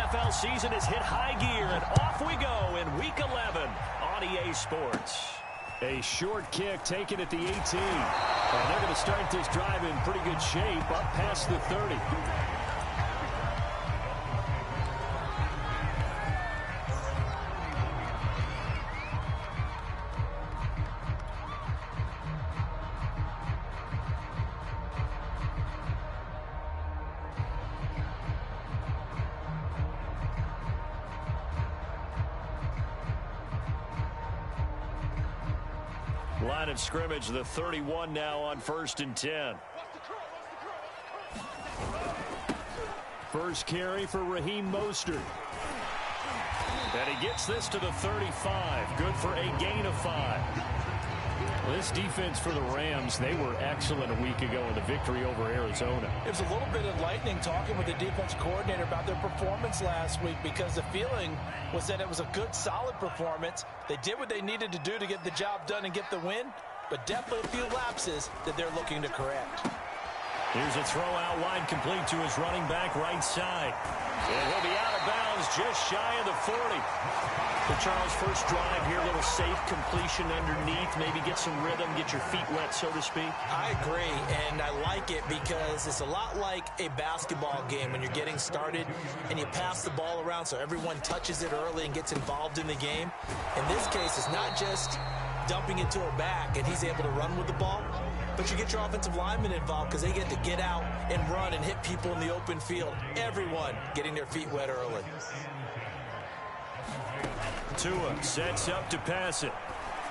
NFL season has hit high gear, and off we go in Week 11 on EA Sports. A short kick taken at the 18. And they're going to start this drive in pretty good shape up past the 30. Line of scrimmage, the 31 now on 1st and 10. First carry for Raheem Mostert. And he gets this to the 35. Good for a gain of 5. This defense for the Rams, they were excellent a week ago in the victory over Arizona. It was a little bit enlightening talking with the defense coordinator about their performance last week, because the feeling was that it was a good, solid performance. They did what they needed to do to get the job done and get the win, but definitely a few lapses that they're looking to correct. Here's a throw out wide, complete to his running back right side. And he'll be out of bounds just shy of the 40. For Charles, first drive here, a little safe completion underneath, maybe get some rhythm, get your feet wet, so to speak. I agree, and I like it because it's a lot like a basketball game when you're getting started and you pass the ball around so everyone touches it early and gets involved in the game. In this case, it's not just dumping it to a back and he's able to run with the ball, but you get your offensive linemen involved because they get to get out and run and hit people in the open field. Everyone getting their feet wet early. Tua sets up to pass it.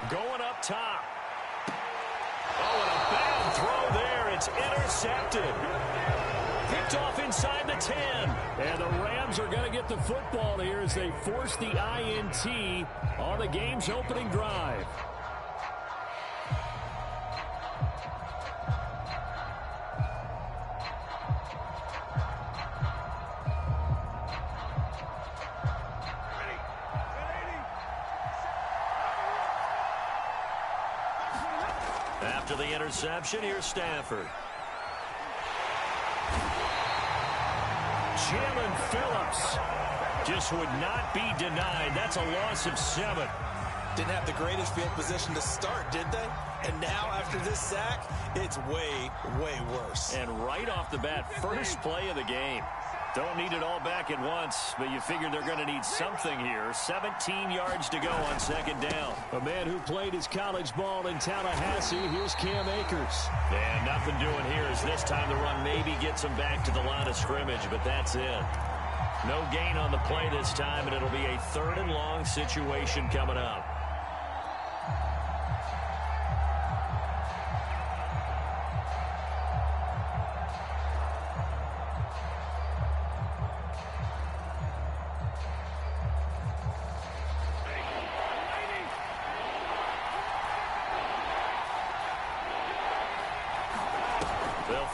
Going up top. Oh, and a bad throw there. It's intercepted. Picked off inside the 10. And the Rams are going to get the football here as they force the INT on the game's opening drive. After the interception, here's Stafford. Jalen Phillips just would not be denied. That's a loss of 7. Didn't have the greatest field position to start, did they? And now, after this sack, it's way, way worse. And right off the bat, first play of the game. Don't need it all back at once, but you figure they're going to need something here. 17 yards to go on 2nd down. A man who played his college ball in Tallahassee, here's Cam Akers. And nothing doing here as this time the run maybe gets him back to the line of scrimmage, but that's it. No gain on the play this time, and it'll be a 3rd and long situation coming up.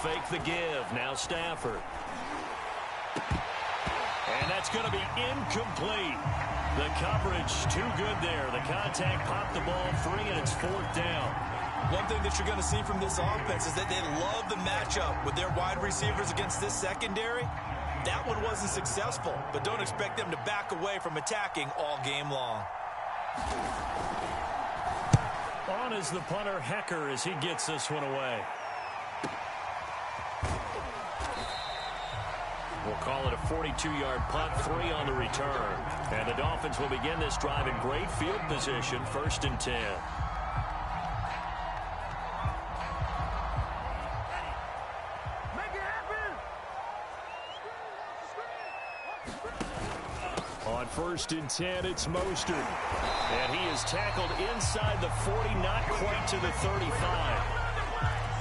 Fake the give. Now Stafford. And that's going to be incomplete. The coverage too good there. The contact popped the ball free, and it's 4th down. One thing that you're going to see from this offense is that they love the matchup with their wide receivers against this secondary. That one wasn't successful, but don't expect them to back away from attacking all game long. On is the punter, Hecker, as he gets this one away. We'll call it a 42-yard punt, 3 on the return. And the Dolphins will begin this drive in great field position, 1st and 10. On 1st and 10, it's Mostert. And he is tackled inside the 40, not quite to the 35.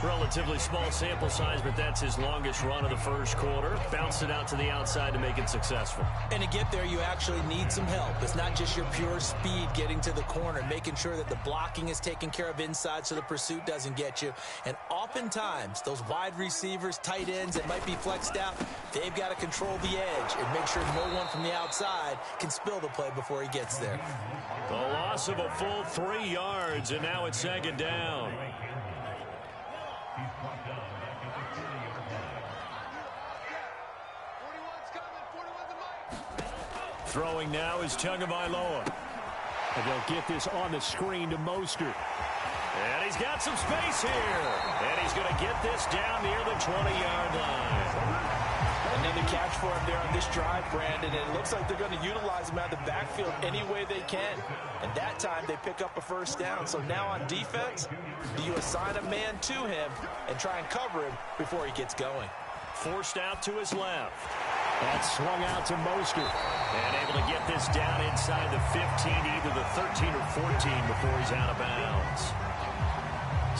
Relatively small sample size, but that's his longest run of the first quarter. Bounced it out to the outside to make it successful. And to get there, you actually need some help. It's not just your pure speed getting to the corner, making sure that the blocking is taken care of inside so the pursuit doesn't get you. And oftentimes, those wide receivers, tight ends that might be flexed out, they've got to control the edge and make sure no one from the outside can spill the play before he gets there. The loss of a full 3 yards, and now it's 2nd down. Throwing now is Tagovailoa. And they'll get this on the screen to Mostert. And he's got some space here. And he's going to get this down near the 20-yard line. Another catch for him there on this drive, Brandon. And it looks like they're going to utilize him out of the backfield any way they can. And that time they pick up a first down. So now on defense, do you assign a man to him and try and cover him before he gets going? Forced out to his left. That swung out to Mostert. And able to get this down inside the 15, either the 13 or 14 before he's out of bounds.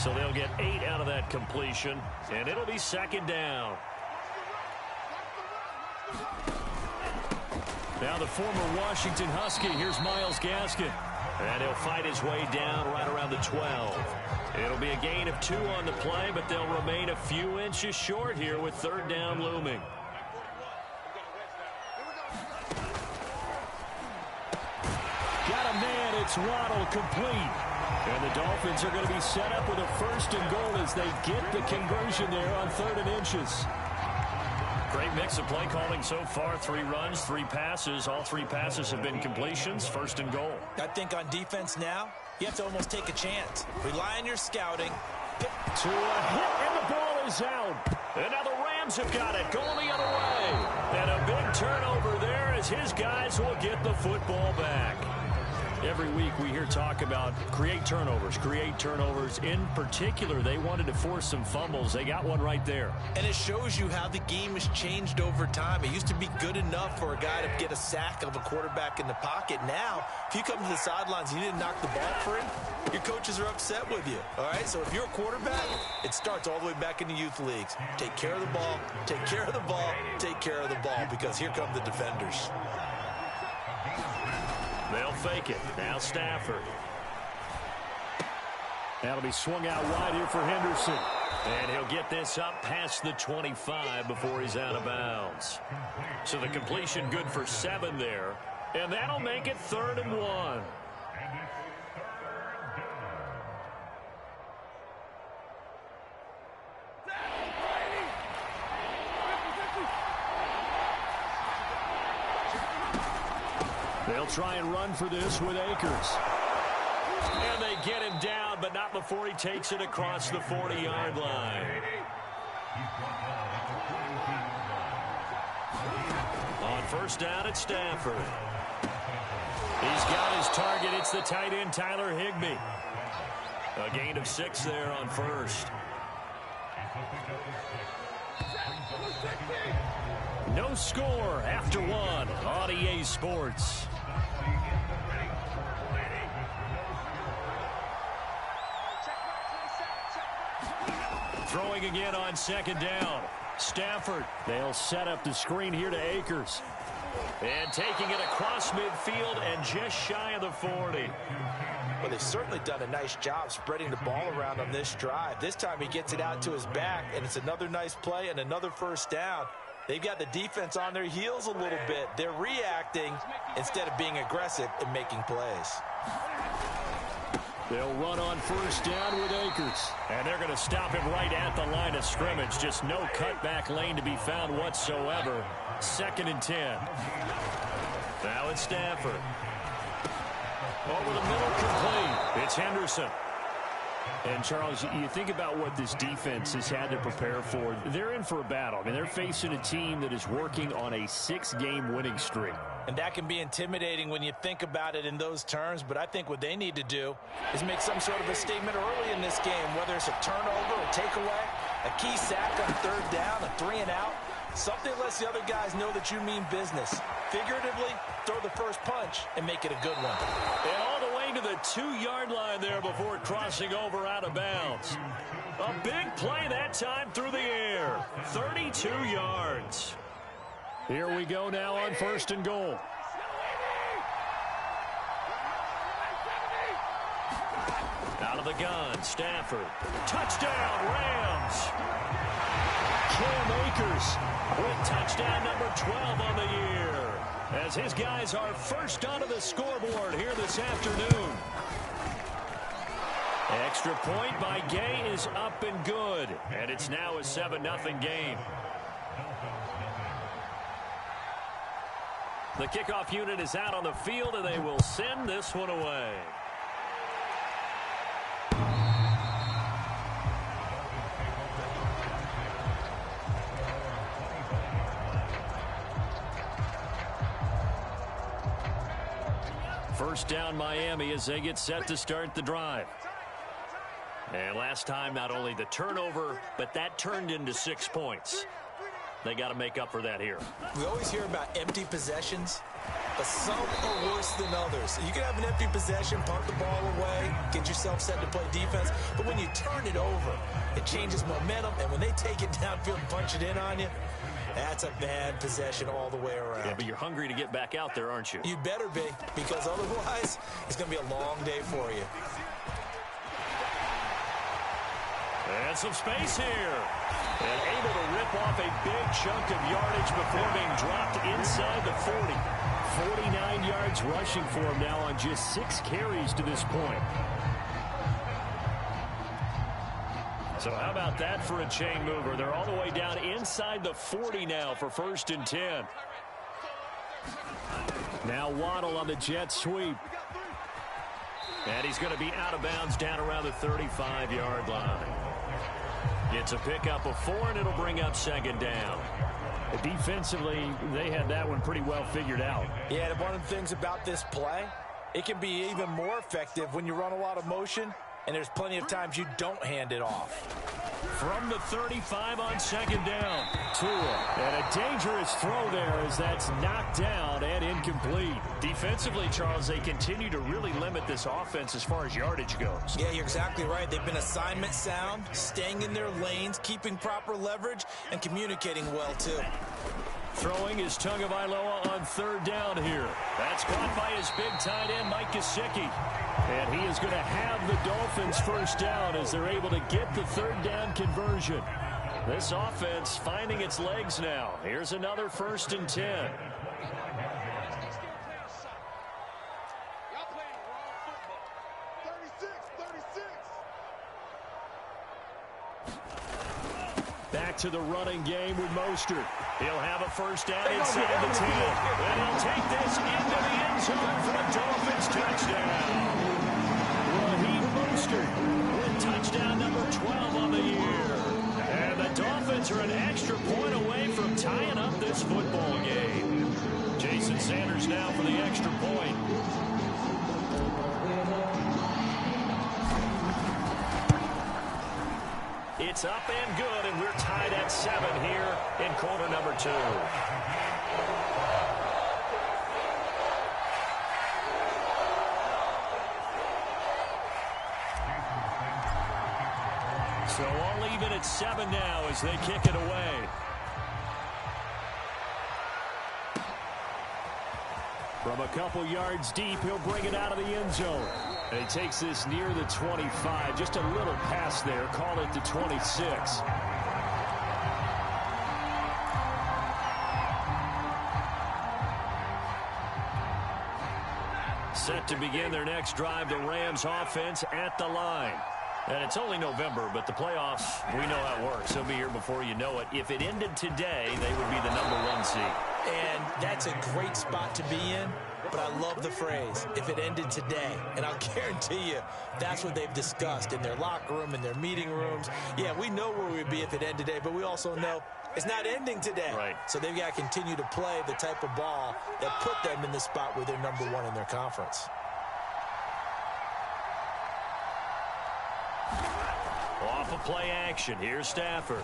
So they'll get 8 out of that completion, and it'll be second down. Now the former Washington Husky, here's Myles Gaskin. And he'll fight his way down right around the 12. It'll be a gain of 2 on the play, but they'll remain a few inches short here with third down looming. Got a man, it's Waddle, complete. And the Dolphins are going to be set up with a first and goal as they get the conversion there on 3rd and inches. Great mix of play calling so far. 3 runs, 3 passes. All 3 passes have been completions. First and goal. I think on defense now, you have to almost take a chance. Rely on your scouting. To a hit, and the ball is out. And now the Rams have got it, going the other way. And a big turnover there as his guys will get the football back. Every week we hear talk about create turnovers. In particular, they wanted to force some fumbles. They got one right there. And it shows you how the game has changed over time. It used to be good enough for a guy to get a sack of a quarterback in the pocket. Now, if you come to the sidelines and you didn't knock the ball for him, your coaches are upset with you. All right, so if you're a quarterback, it starts all the way back in the youth leagues. Take care of the ball, take care of the ball, take care of the ball, because here come the defenders. They'll fake it. Now Stafford. That'll be swung out wide here for Henderson. And he'll get this up past the 25 before he's out of bounds. So the completion good for 7 there. And that'll make it 3rd and 1. They'll try and run for this with Akers. And they get him down, but not before he takes it across the 40-yard line. On first down, it's Stafford. He's got his target. It's the tight end, Tyler Higbee. A gain of 6 there on first. No score after 1 on EA Sports. Throwing again on 2nd down. Stafford. They'll set up the screen here to Akers. And taking it across midfield and just shy of the 40. Well, they've certainly done a nice job spreading the ball around on this drive. This time he gets it out to his back, and it's another nice play and another first down. They've got the defense on their heels a little bit. They're reacting instead of being aggressive and making plays. They'll run on first down with Akers. And they're going to stop him right at the line of scrimmage. Just no cutback lane to be found whatsoever. 2nd and 10. Now it's Stafford. Over the middle, complete. It's Henderson. And, Charles, you think about what this defense has had to prepare for. They're in for a battle. I mean, they're facing a team that is working on a 6-game winning streak. And that can be intimidating when you think about it in those terms. But I think what they need to do is make some sort of a statement early in this game, whether it's a turnover, a takeaway, a key sack on 3rd down, a 3-and-out. Something lets the other guys know that you mean business. Figuratively, throw the first punch and make it a good one. And all the way to the 2-yard line there before crossing over out of bounds. A big play that time through the air. 32 yards. Here we go now on 1st and goal. Out of the gun, Stafford. Touchdown, Rams. Cam Akers with touchdown number 12 on the year, as his guys are first onto the scoreboard here this afternoon. Extra point by Gay is up and good, and it's now a 7-0 game. The kickoff unit is out on the field, and they will send this one away. First down, Miami, as they get set to start the drive. And last time, not only the turnover, but that turned into 6 points. They got to make up for that here. We always hear about empty possessions, but some are worse than others. You can have an empty possession, punt the ball away, get yourself set to play defense, but when you turn it over, it changes momentum, and when they take it downfield and punch it in on you, that's a bad possession all the way around. Yeah, but you're hungry to get back out there, aren't you? You better be, because otherwise, it's going to be a long day for you. And some space here. And able to rip off a big chunk of yardage before being dropped inside the 40. 49 yards rushing for him now on just 6 carries to this point. So how about that for a chain mover? They're all the way down inside the 40 now for 1st and 10. Now Waddle on the jet sweep. And he's going to be out of bounds down around the 35-yard line. It's a pickup of 4, and it'll bring up 2nd down. Defensively, they had that one pretty well figured out. Yeah, and one of the things about this play, it can be even more effective when you run a lot of motion, and there's plenty of times you don't hand it off. From the 35 on 2nd down. Tua. And a dangerous throw there as that's knocked down and incomplete. Defensively, Charles, they continue to really limit this offense as far as yardage goes. Yeah, you're exactly right. They've been assignment sound, staying in their lanes, keeping proper leverage, and communicating well, too. Throwing is Tagovailoa on 3rd down here. That's caught by his big tight end, Mike Gesicki. And he is going to have the Dolphins 1st down as they're able to get the 3rd down conversion. This offense finding its legs now. Here's another 1st and 10. Back to the running game with Mostert. He'll have a 1st down inside the 10. And he'll take this into the end zone for a Dolphins touchdown. Raheem Mostert with touchdown number 12 on the year. And the Dolphins are an extra point away from tying up this football game. Jason Sanders now for the extra point. It's up and good, and we're tied at 7 here in quarter number 2. So all even at 7 now as they kick it away. From a couple yards deep, he'll bring it out of the end zone. And he takes this near the 25. Just a little pass there. Call it the 26. Set to begin their next drive, the Rams offense at the line. And it's only November, but the playoffs, we know how it works. They'll be here before you know it. If it ended today, they would be the number 1 seed. And that's a great spot to be in, but I love the phrase, if it ended today. And I'll guarantee you, that's what they've discussed in their locker room, in their meeting rooms. Yeah, we know where we'd be if it ended today, but we also know it's not ending today. Right. So they've got to continue to play the type of ball that put them in the spot where they're number 1 in their conference. Off of play action, here's Stafford.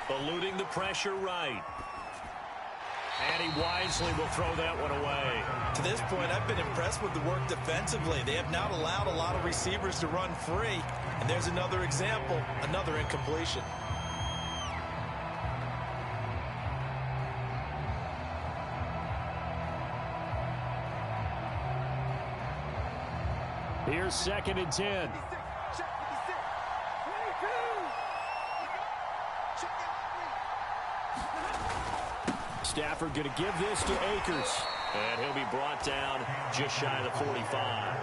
Eluding the pressure right. And he wisely will throw that one away. To this point, I've been impressed with the work defensively. They have not allowed a lot of receivers to run free. And there's another example, another incompletion. Here's 2nd and 10. Stafford going to give this to Akers. And he'll be brought down just shy of the 45.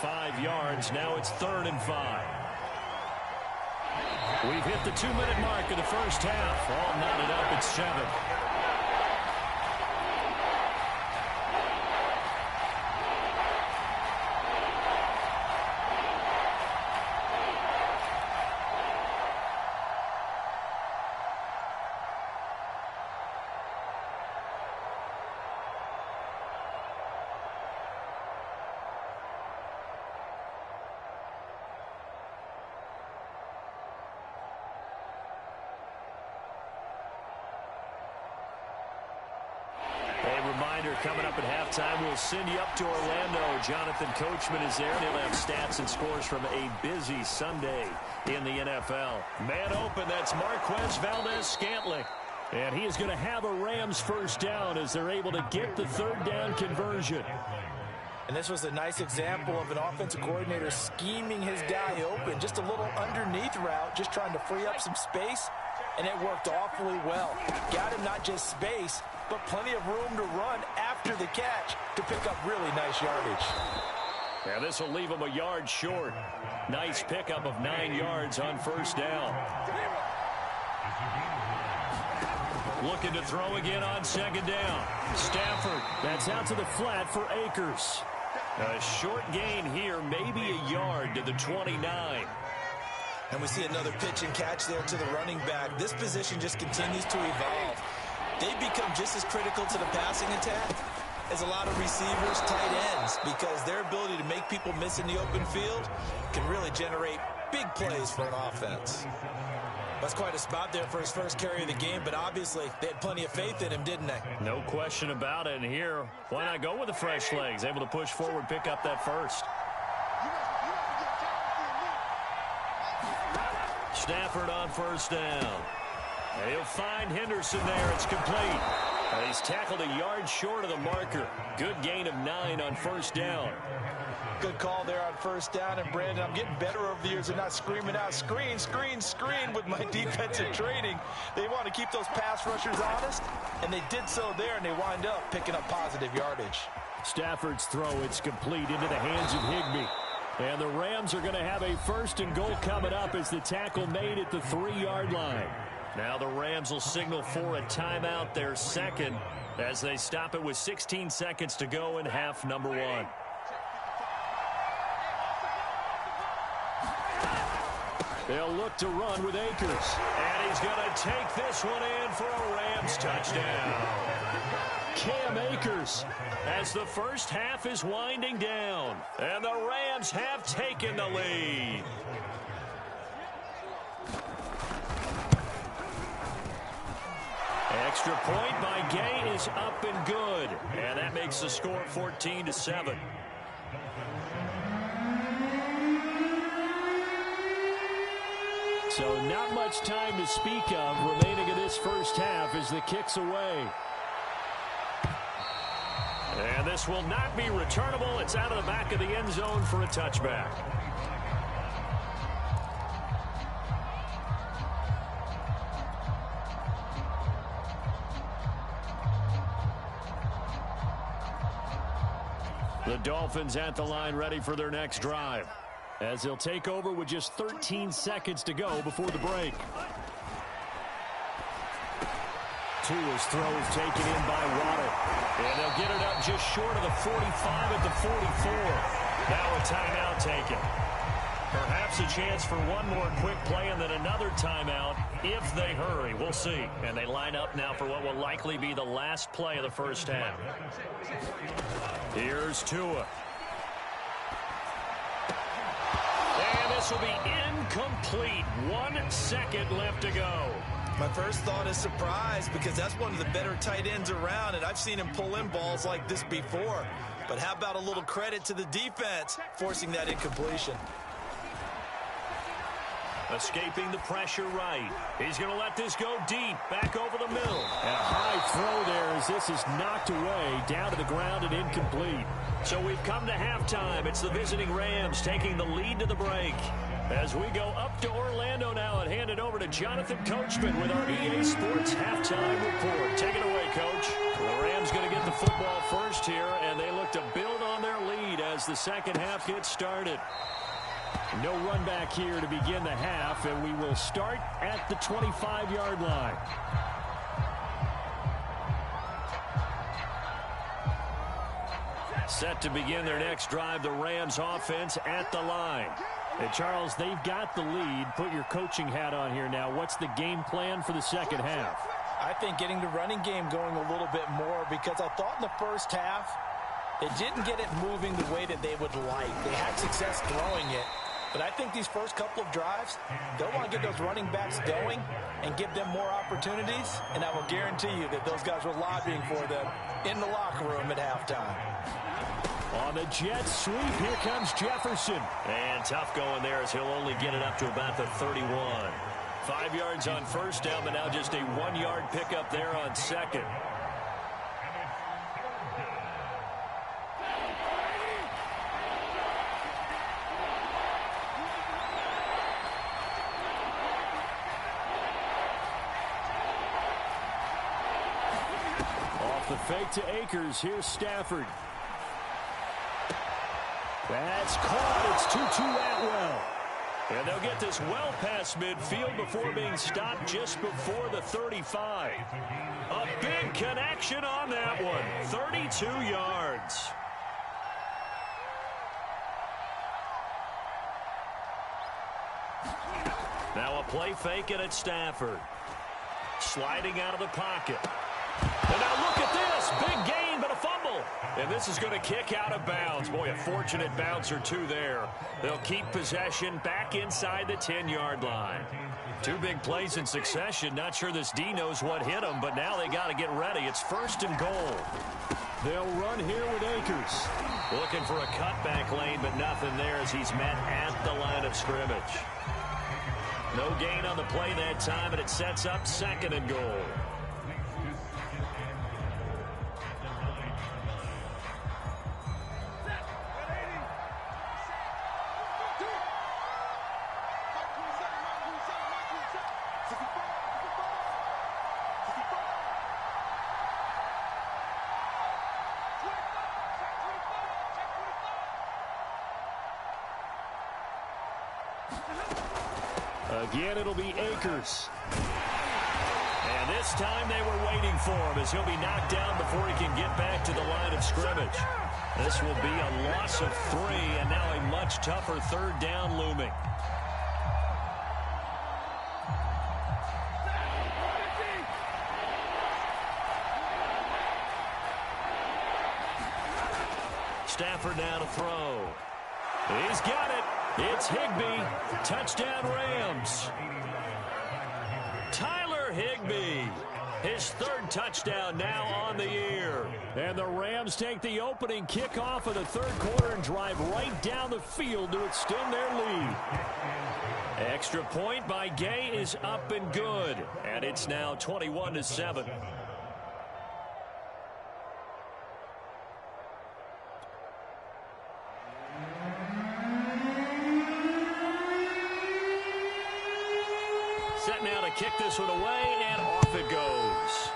5 yards. Now it's 3rd and 5. We've hit the 2-minute mark of the first half. All knotted up at 7. reminder, coming up at halftime, we'll send you up to Orlando. Jonathan Coachman is there. He'll have stats and scores from a busy Sunday in the NFL. Man open, that's Marquez Valdez-Scantling. And he is going to have a Rams first down as they're able to get the third down conversion. And this was a nice example of an offensive coordinator scheming his guy open. Just a little underneath route, just trying to free up some space. And it worked awfully well. Got him not just space, but plenty of room to run after the catch to pick up really nice yardage. Yeah, this will leave him a yard short. Nice pickup of 9 yards on first down. Looking to throw again on second down. Stafford, that's out to the flat for Akers. A short gain here, maybe a yard to the 29. And we see another pitch and catch there to the running back. This position just continues to evolve. They become just as critical to the passing attack as a lot of receivers, tight ends, because their ability to make people miss in the open field can really generate big plays for an offense. That's quite a spot there for his first carry of the game, but obviously they had plenty of faith in him, didn't they? No question about it. And here, why not go with the fresh legs? Able to push forward, pick up that first. Stafford on first down. And he'll find Henderson there. It's complete. And he's tackled a yard short of the marker. Good gain of 9 on first down. Good call there on first down. And, Brandon, I'm getting better over the years and not screaming out, screen, screen, screen with my defensive training. They want to keep those pass rushers honest, and they did so there, and they wind up picking up positive yardage. Stafford's throw, it's complete into the hands of Higbee. And the Rams are going to have a first and goal coming up as the tackle made at the 3-yard line. Now the Rams will signal for a timeout, their second, as they stop it with 16 seconds to go in half number 1. They'll look to run with Akers. And he's going to take this one in for a Rams touchdown. Cam Akers as the first half is winding down. And the Rams have taken the lead. Extra point by Gay is up and good. And that makes the score 14-7. So not much time to speak of remaining in this first half as the kick's away. And this will not be returnable. It's out of the back of the end zone for a touchback. The Dolphins at the line ready for their next drive, as they'll take over with just 13 seconds to go before the break. Tua's throw is taken in by Waddle. And they'll get it up just short of the 45 at the 44. Now a timeout taken. Perhaps a chance for one more quick play and then another timeout if they hurry. We'll see. And they line up now for what will likely be the last play of the first half. Here's Tua. And this will be incomplete. 1 second left to go. My first thought is surprise, because that's one of the better tight ends around, and I've seen him pull in balls like this before. But how about a little credit to the defense forcing that incompletion? Escaping the pressure right. He's going to let this go deep, back over the middle. And a high throw there as this is knocked away, down to the ground and incomplete. So we've come to halftime. It's the visiting Rams taking the lead to the break. As we go up to Orlando now and hand it over to Jonathan Coachman with our EA Sports halftime report. Take it away, Coach. The Rams going to get the football first here, and they look to build on their lead as the second half gets started. No run back here to begin the half, and we will start at the 25-yard line. Set to begin their next drive, the Rams offense at the line. And Charles, they've got the lead. Put your coaching hat on here now. What's the game plan for the second half? I think getting the running game going a little bit more, because I thought in the first half they didn't get it moving the way that they would like. They had success throwing it, But I think these first couple of drives, they'll want to get those running backs going and give them more opportunities. And I will guarantee you that those guys were lobbying for them in the locker room at halftime. On the jet sweep, here comes Jefferson. And tough going there as he'll only get it up to about the 31. 5 yards on first down, but now just a 1-yard pickup there on second. Off the fake to Akers, here's Stafford. That's caught. It's 2-2 Atwell. And they'll get this well past midfield before being stopped just before the 35. A big connection on that one. 32 yards. Now a play fake it at Stafford. Sliding out of the pocket. And now look at this. Big gain, but a fumble. And this is going to kick out of bounds. Boy, a fortunate bounce or two there. They'll keep possession back inside the 10-yard line. 2 big plays in succession. Not sure this D knows what hit them, but now they got to get ready. It's 1st and goal. They'll run here with Akers. Looking for a cutback lane, but nothing there as he's met at the line of scrimmage. No gain on the play that time, and it sets up 2nd and goal. Again, it'll be Akers. And this time they were waiting for him as he'll be knocked down before he can get back to the line of scrimmage. This will be a loss of 3, and now a much tougher 3rd down looming. Stafford now to throw. He's got it. It's Higbee. Touchdown Rams. Tyler Higbee. His 3rd touchdown now on the year. And the Rams take the opening kickoff of the 3rd quarter and drive right down the field to extend their lead. Extra point by Gay is up and good. And it's now 21-7. Set now to kick this one away, and off it goes.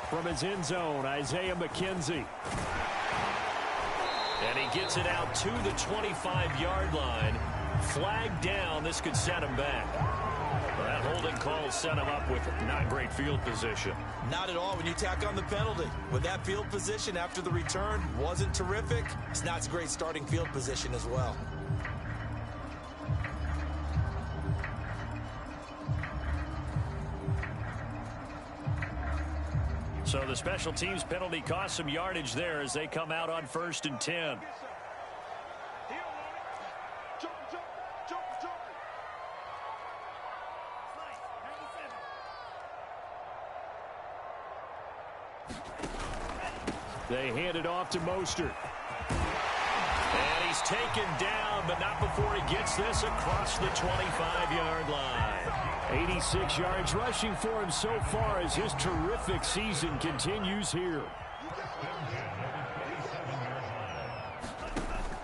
From his end zone, Isaiah McKenzie. And he gets it out to the 25-yard line. Flag down. This could set him back. Well, that holding call set him up with not great field position. Not at all when you tack on the penalty. With that field position after the return wasn't terrific, it's not a great starting field position as well. So the special teams penalty cost some yardage there as they come out on 1st and 10. They hand it off to Mostert. And he's taken down, but not before he gets this across the 25-yard line. 86 yards rushing for him so far as his terrific season continues here.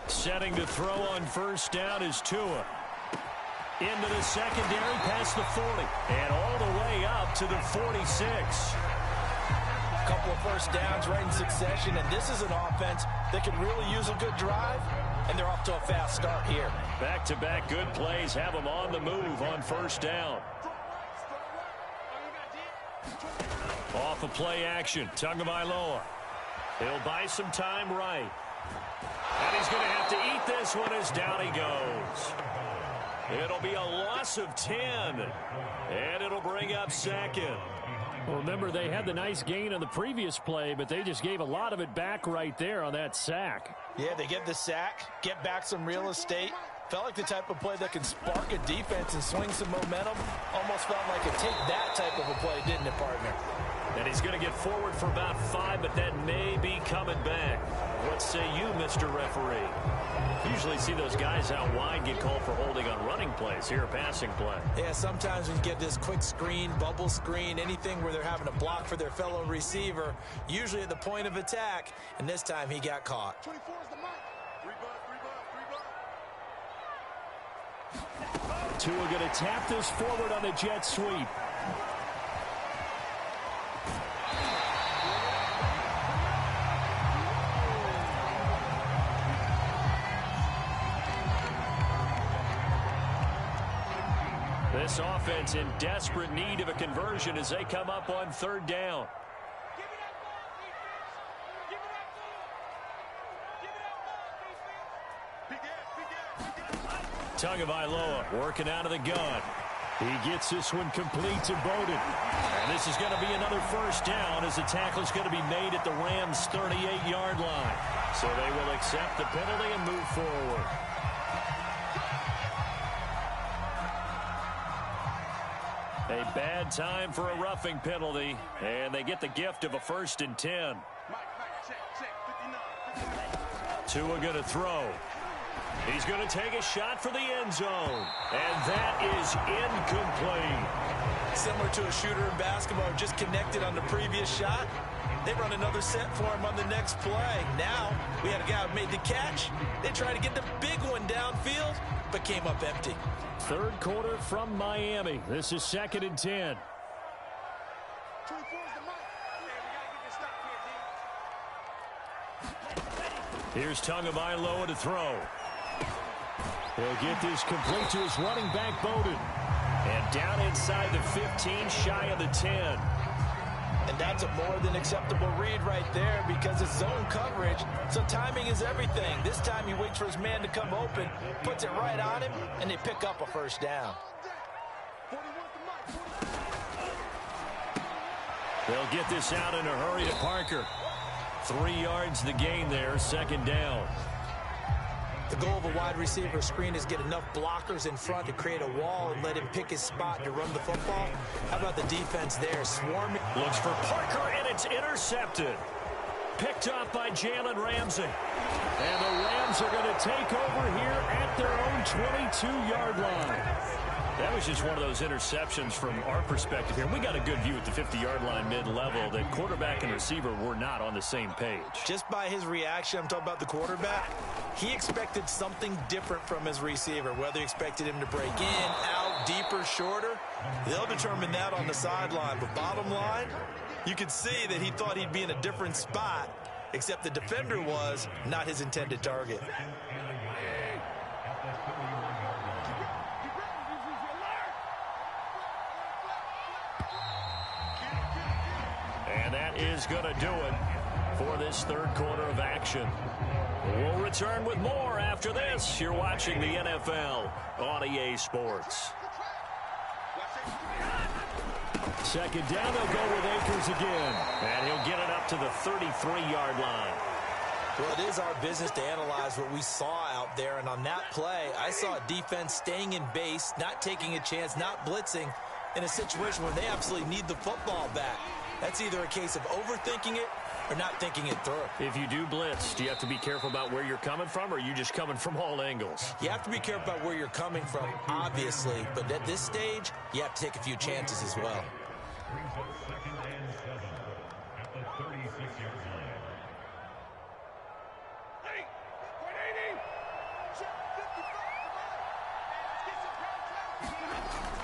Setting to throw on 1st down is Tua. Into the secondary past the 40. And all the way up to the 46. A couple of 1st downs right in succession, and this is an offense that could really use a good drive, and they're off to a fast start here. Back-to-back good plays have them on the move on 1st down. Off of play action, Tagovailoa. He'll buy some time right. And he's going to have to eat this one as down he goes. It'll be a loss of 10. And it'll bring up second. Well, remember, they had the nice gain on the previous play, but they just gave a lot of it back right there on that sack. Yeah, they get the sack, get back some real estate. Felt like the type of play that can spark a defense and swing some momentum. Almost felt like a take that type of a play, didn't it, partner? And he's going to get forward for about 5, but that may be coming back. What say you, Mr. Referee? Usually see those guys out wide get called for holding on running plays. Here, a passing play. Yeah, sometimes when you get this quick screen, bubble screen, anything where they're having to block for their fellow receiver, usually at the point of attack, and this time he got caught. 24 is the mark. Tua going to tap this forward on the jet sweep. This offense in desperate need of a conversion as they come up on 3rd down. Tagovailoa working out of the gun. He gets this one complete to Bowden. And this is going to be another 1st down as the tackle is going to be made at the Rams' 38-yard line. So they will accept the penalty and move forward. A bad time for a roughing penalty, and they get the gift of a 1st and 10. Tua going to throw. He's going to take a shot for the end zone, and that is incomplete. Similar to a shooter in basketball, just connected on the previous shot. They run another set for him on the next play. Now, we had a guy who made the catch. They tried to get the big one downfield, but came up empty. 3rd quarter from Miami. This is 2nd and 10. 24 is the mark. Here's Tagovailoa to throw. He'll get this complete to his running back, Bowden. And down inside the 15, shy of the 10. And that's a more than acceptable read right there because it's zone coverage, so timing is everything. This time he waits for his man to come open, puts it right on him, and they pick up a 1st down. They'll get this out in a hurry to Parker. 3 yards the gain there, 2nd down. The goal of a wide receiver screen is get enough blockers in front to create a wall and let him pick his spot to run the football. How about the defense there? Swarming. Looks for Parker, and it's intercepted. Picked up by Jalen Ramsey. And the Rams are going to take over here at their own 22-yard line. That was just one of those interceptions from our perspective here. We got a good view at the 50-yard line mid-level that quarterback and receiver were not on the same page. Just by his reaction, I'm talking about the quarterback, he expected something different from his receiver, whether he expected him to break in, out, deeper, shorter. They'll determine that on the sideline. But bottom line, you could see that he thought he'd be in a different spot, except the defender was not his intended target. And that is going to do it for this 3rd quarter of action. We'll return with more after this. You're watching the NFL on EA Sports. 2nd down, they'll go with Akers again. And he'll get it up to the 33-yard line. Well, it is our business to analyze what we saw out there. And on that play, I saw a defense staying in base, not taking a chance, not blitzing in a situation where they absolutely need the football back. That's either a case of overthinking it or not thinking it through. If you do blitz, do you have to be careful about where you're coming from, or are you just coming from all angles? You have to be careful about where you're coming from, obviously. But at this stage, you have to take a few chances as well.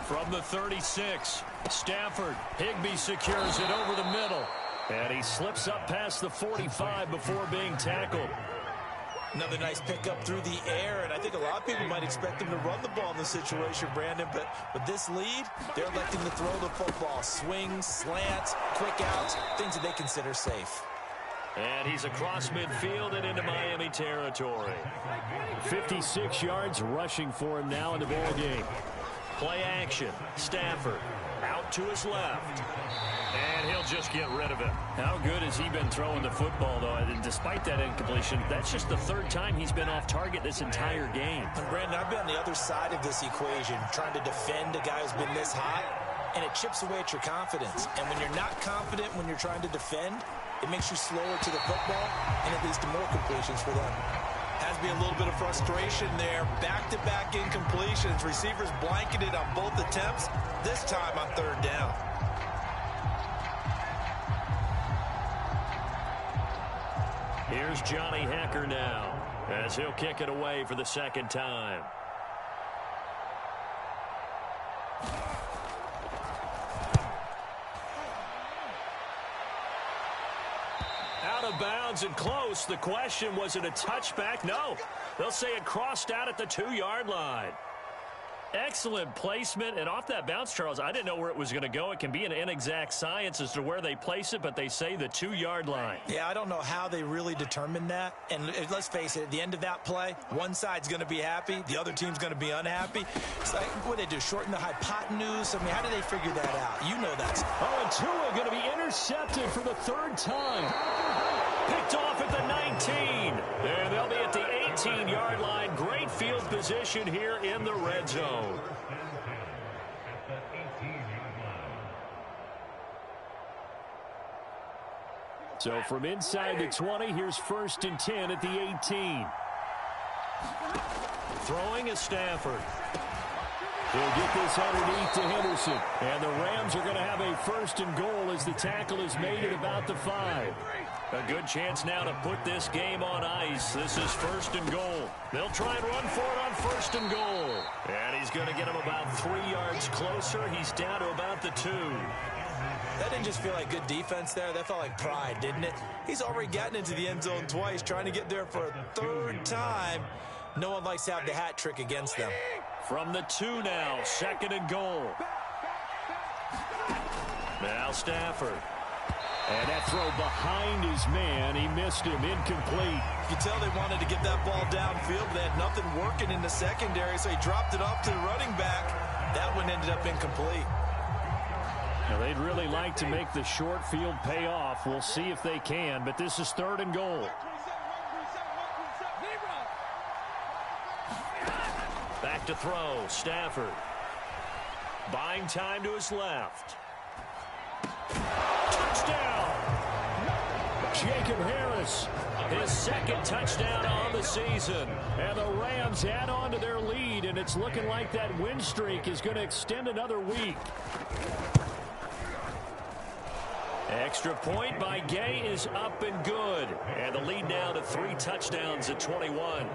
From the 36, Stafford. Higbee secures it over the middle. And he slips up past the 45 before being tackled. Another nice pickup through the air, and I think a lot of people might expect him to run the ball in this situation, Brandon, but with this lead, they're electing to throw the football. Swings, slants, quick outs, things that they consider safe. And he's across midfield and into Miami territory. 56 yards rushing for him now in the ball game. Play action. Stafford out to his left. And he'll just get rid of it. How good has he been throwing the football, though? And despite that incompletion, that's just the third time he's been off target this entire game. And Brandon, I've been on the other side of this equation, trying to defend a guy who's been this hot, and it chips away at your confidence. And when you're not confident when you're trying to defend, it makes you slower to the football, and it leads to more completions for them. Has to be a little bit of frustration there. Back-to-back incompletions. Receivers blanketed on both attempts, this time on third down. Here's Johnny Hecker now, as he'll kick it away for the second time. Out of bounds and close. The question, was it a touchback? No. They'll say it crossed out at the 2-yard line. Excellent placement, and off that bounce, Charles, I didn't know where it was going to go. It can be an inexact science as to where they place it, but they say the 2-yard line. Yeah, I don't know how they really determined that. And let's face it, at the end of that play, one side's going to be happy, the other team's going to be unhappy. It's like, what do they do, shorten the hypotenuse? I mean, how do they figure that out? You know that. Oh, and Tua going to be intercepted for the third time. Picked off at the 19. And they'll be at the 18-yard line. Great field position here in the red zone. So from inside the 20, here's 1st and 10 at the 18. Throwing is Stafford. He'll get this underneath to Henderson. And the Rams are going to have a 1st and goal as the tackle is made at about the 5. A good chance now to put this game on ice. This is 1st and goal. They'll try and run for it on 1st and goal. And he's going to get him about 3 yards closer. He's down to about the 2. That didn't just feel like good defense there. That felt like pride, didn't it? He's already gotten into the end zone twice, trying to get there for a 3rd time. No one likes to have the hat trick against them. From the 2 now, 2nd and goal. Now Stafford. And that throw behind his man. He missed him. Incomplete. You can tell they wanted to get that ball downfield, but they had nothing working in the secondary, so he dropped it off to the running back. That one ended up incomplete. Now, they'd really like to make the short field pay off. We'll see if they can, but this is 3rd and goal. Back to throw. Stafford. Buying time to his left. Touchdown! Jacob Harris, his 2nd touchdown on the season. And the Rams add on to their lead, and it's looking like that win streak is going to extend another week. Extra point by Gay is up and good. And the lead now to 3 touchdowns at 21.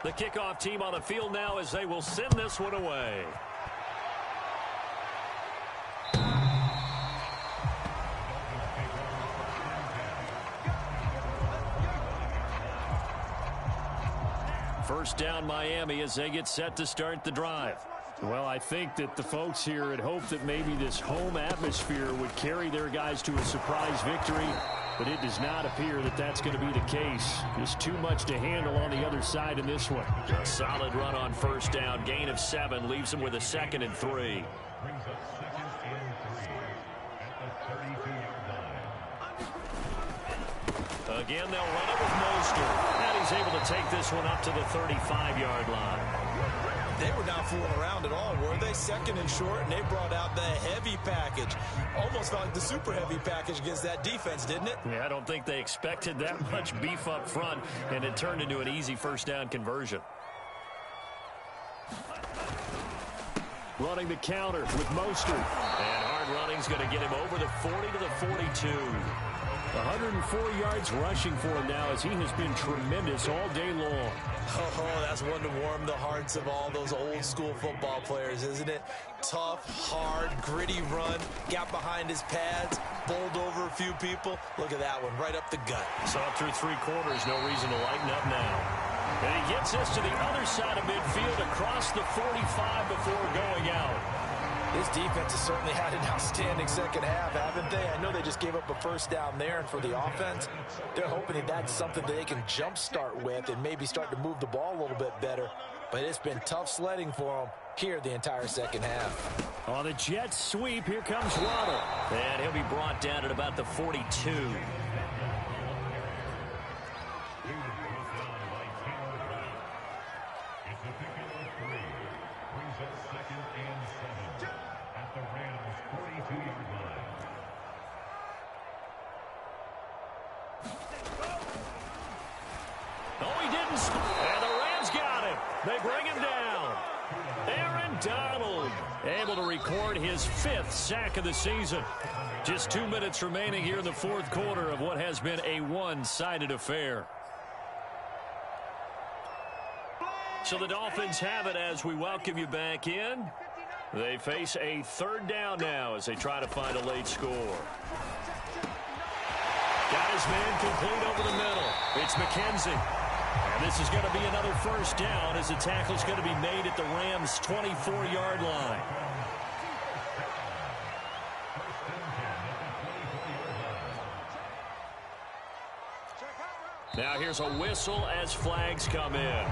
The kickoff team on the field now as they will send this one away. First down Miami as they get set to start the drive. Well, I think that the folks here had hoped that maybe this home atmosphere would carry their guys to a surprise victory, but it does not appear that that's going to be the case. Just too much to handle on the other side in this one. A solid run on first down. Gain of 7 leaves them with a 2nd and 3. Again, they'll run it with Mostert. And he's able to take this one up to the 35-yard line. They were not fooling around at all, were they? 2nd and short, and they brought out the heavy package. Almost felt like the super heavy package against that defense, didn't it? Yeah, I don't think they expected that much beef up front, and it turned into an easy first down conversion. Running the counter with Mostert. And hard running's going to get him over the 40 to the 42. 104 yards rushing for him now as he has been tremendous all day long. Oh, that's one to warm the hearts of all those old school football players, isn't it? Tough, hard, gritty run, got behind his pads, bowled over a few people. Look at that one, right up the gut. So up through 3 quarters, no reason to lighten up now. And he gets this to the other side of midfield across the 45 before going out. This defense has certainly had an outstanding second half, haven't they? I know they just gave up a first down there, and for the offense, they're hoping that that's something that they can jumpstart with and maybe start to move the ball a little bit better. But it's been tough sledding for them here the entire second half. On the jet sweep, here comes Waddle. And he'll be brought down at about the 42. Oh, he didn't score. And the Rams got him. They bring him down. Aaron Donald able to record his 5th sack of the season. Just 2 minutes remaining here in the fourth quarter of what has been a one-sided affair. So the Dolphins have it as we welcome you back in. They face a third down now as they try to find a late score. Got his man complete over the middle. It's McKenzie. And this is going to be another first down as the tackle's going to be made at the Rams' 24-yard line. Now here's a whistle as flags come in.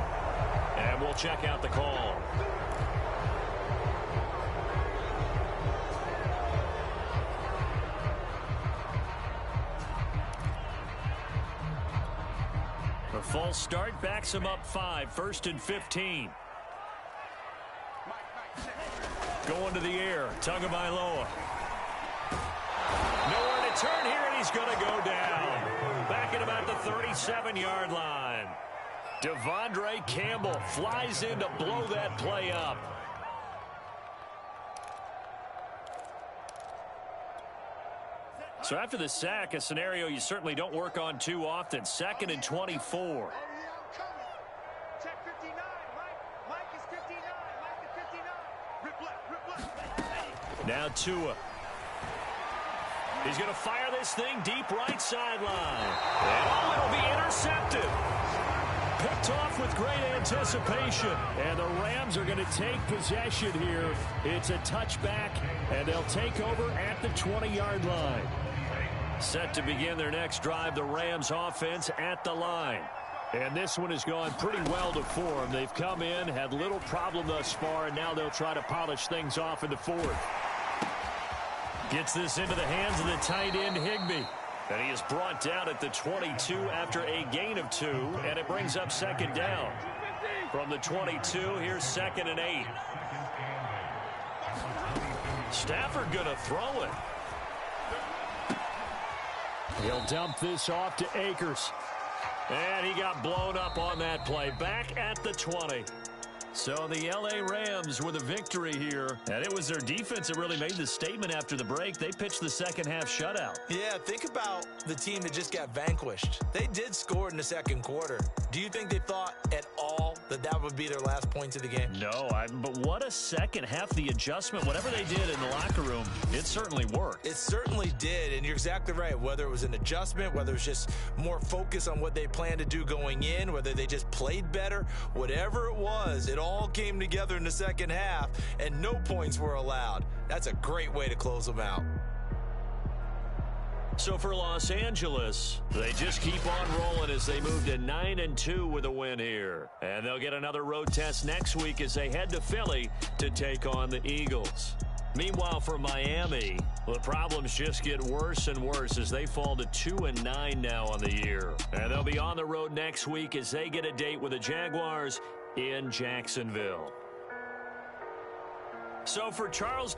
And we'll check out the call. A false start backs him up 5, 1st and 15. Going to the air, Tagovailoa. Nowhere to turn here, and he's going to go down. Back at about the 37-yard line. Devondre Campbell flies in to blow that play up. So after the sack, a scenario you certainly don't work on too often. 2nd and 24. Check 59. Mike is 59. Mike is 59. Now Tua. He's going to fire this thing deep right sideline. And oh, it'll be intercepted. Picked off with great anticipation. And the Rams are going to take possession here. It's a touchback, and they'll take over at the 20-yard line. Set to begin their next drive, the Rams offense at the line. And this one has gone pretty well to form. They've come in, had little problem thus far, and now they'll try to polish things off in the fourth. Gets this into the hands of the tight end, Higbee. And he is brought down at the 22 after a gain of 2, and it brings up 2nd down. From the 22, here's 2nd and 8. Stafford going to throw it. He'll dump this off to Akers. And he got blown up on that play. Back at the 20. So the L.A. Rams with a victory here. And it was their defense that really made the statement after the break. They pitched the second half shutout. Yeah, think about the team that just got vanquished. They did score in the second quarter. Do you think they thought at all that that would be their last points of the game? No, but what a second half. The adjustment, whatever they did in the locker room, it certainly worked. It certainly did, and you're exactly right. Whether it was an adjustment, whether it was just more focus on what they planned to do going in, whether they just played better, whatever it was, it all came together in the second half, and no points were allowed. That's a great way to close them out. So for Los Angeles, they just keep on rolling as they move to 9-2 with a win here. And they'll get another road test next week as they head to Philly to take on the Eagles. Meanwhile, for Miami, the problems just get worse and worse as they fall to 2-9 now on the year. And they'll be on the road next week as they get a date with the Jaguars in Jacksonville. So for Charles...